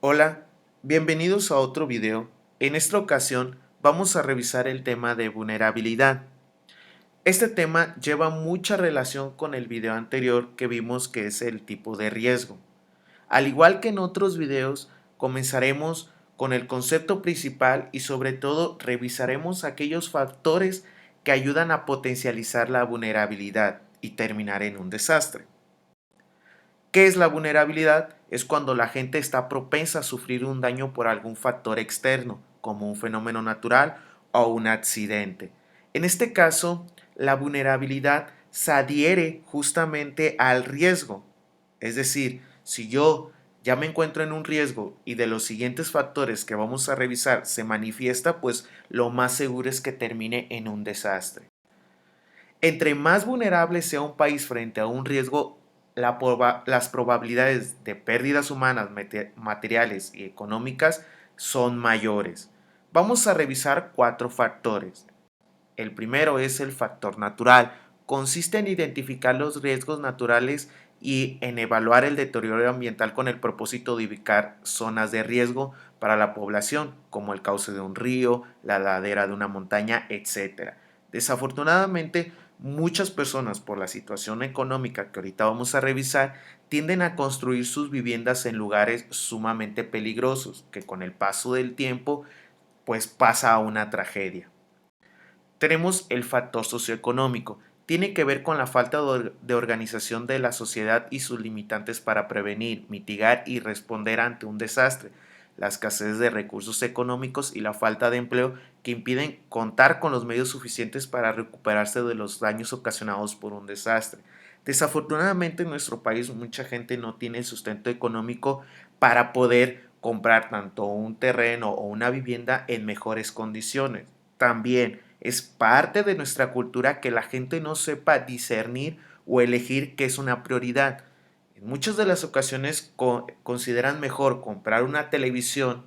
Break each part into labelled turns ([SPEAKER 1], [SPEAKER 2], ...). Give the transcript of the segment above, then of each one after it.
[SPEAKER 1] Hola, bienvenidos a otro video. En esta ocasión vamos a revisar el tema de vulnerabilidad. Este tema lleva mucha relación con el video anterior que vimos, que es el tipo de riesgo. Al igual que en otros videos, comenzaremos con el concepto principal y sobre todo revisaremos aquellos factores que ayudan a potencializar la vulnerabilidad y terminar en un desastre. ¿Qué es la vulnerabilidad? Es cuando la gente está propensa a sufrir un daño por algún factor externo, como un fenómeno natural o un accidente. En este caso, la vulnerabilidad se adhiere justamente al riesgo. Es decir, si yo ya me encuentro en un riesgo y de los siguientes factores que vamos a revisar se manifiesta, pues lo más seguro es que termine en un desastre. Entre más vulnerable sea un país frente a un riesgo, las probabilidades de pérdidas humanas, materiales y económicas son mayores. Vamos a revisar 4 factores. El primero es el factor natural. Consiste en identificar los riesgos naturales y en evaluar el deterioro ambiental con el propósito de ubicar zonas de riesgo para la población, como el cauce de un río, la ladera de una montaña, etc. Desafortunadamente, muchas personas, por la situación económica que ahorita vamos a revisar, tienden a construir sus viviendas en lugares sumamente peligrosos, que con el paso del tiempo pues pasa a una tragedia. Tenemos el factor socioeconómico. Tiene que ver con la falta de organización de la sociedad y sus limitantes para prevenir, mitigar y responder ante un desastre, la escasez de recursos económicos y la falta de empleo que impiden contar con los medios suficientes para recuperarse de los daños ocasionados por un desastre. Desafortunadamente en nuestro país mucha gente no tiene el sustento económico para poder comprar tanto un terreno o una vivienda en mejores condiciones. También es parte de nuestra cultura que la gente no sepa discernir o elegir qué es una prioridad. En muchas de las ocasiones consideran mejor comprar una televisión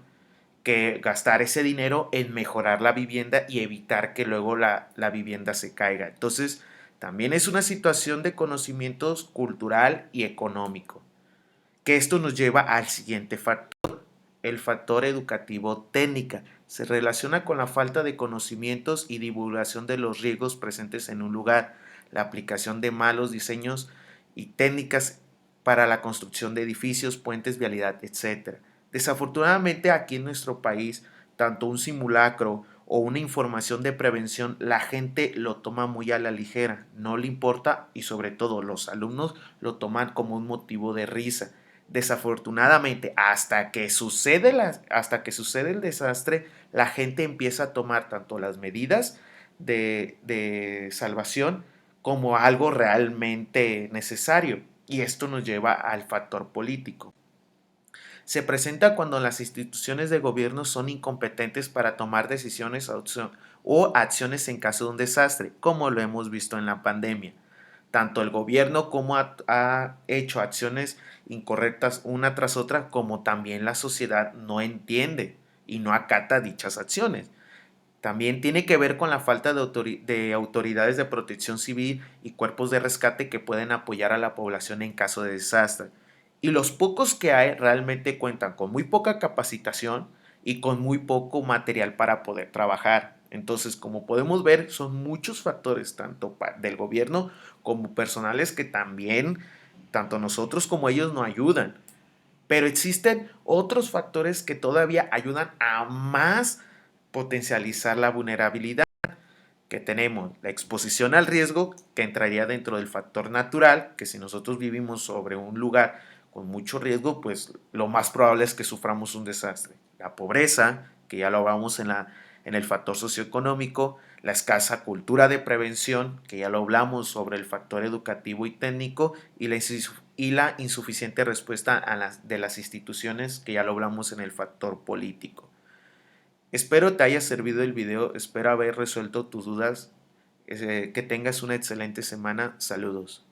[SPEAKER 1] que gastar ese dinero en mejorar la vivienda y evitar que luego la vivienda se caiga. Entonces, también es una situación de conocimientos cultural y económico, que esto nos lleva al siguiente factor. El factor educativo técnica se relaciona con la falta de conocimientos y divulgación de los riesgos presentes en un lugar, la aplicación de malos diseños y técnicas para la construcción de edificios, puentes, vialidad, etc. Desafortunadamente aquí en nuestro país, tanto un simulacro o una información de prevención, la gente lo toma muy a la ligera, no le importa y sobre todo los alumnos lo toman como un motivo de risa. Desafortunadamente, hasta que sucede el desastre, la gente empieza a tomar tanto las medidas de salvación como algo realmente necesario. Y esto nos lleva al factor político. Se presenta cuando las instituciones de gobierno son incompetentes para tomar decisiones o acciones en caso de un desastre, como lo hemos visto en la pandemia. Tanto el gobierno como ha hecho acciones incorrectas una tras otra, como también la sociedad no entiende y no acata dichas acciones. También tiene que ver con la falta de autoridades de protección civil y cuerpos de rescate que pueden apoyar a la población en caso de desastre. Y los pocos que hay realmente cuentan con muy poca capacitación y con muy poco material para poder trabajar. Entonces, como podemos ver, son muchos factores, tanto del gobierno como personales, que también, tanto nosotros como ellos, nos ayudan. Pero existen otros factores que todavía ayudan a más potencializar la vulnerabilidad, que tenemos la exposición al riesgo, que entraría dentro del factor natural, que si nosotros vivimos sobre un lugar con mucho riesgo, pues lo más probable es que suframos un desastre. La pobreza, que ya lo hablamos en el factor socioeconómico, la escasa cultura de prevención, que ya lo hablamos sobre el factor educativo y técnico, y la insuficiente respuesta de las instituciones, que ya lo hablamos en el factor político. Espero te haya servido el video, espero haber resuelto tus dudas, que tengas una excelente semana, saludos.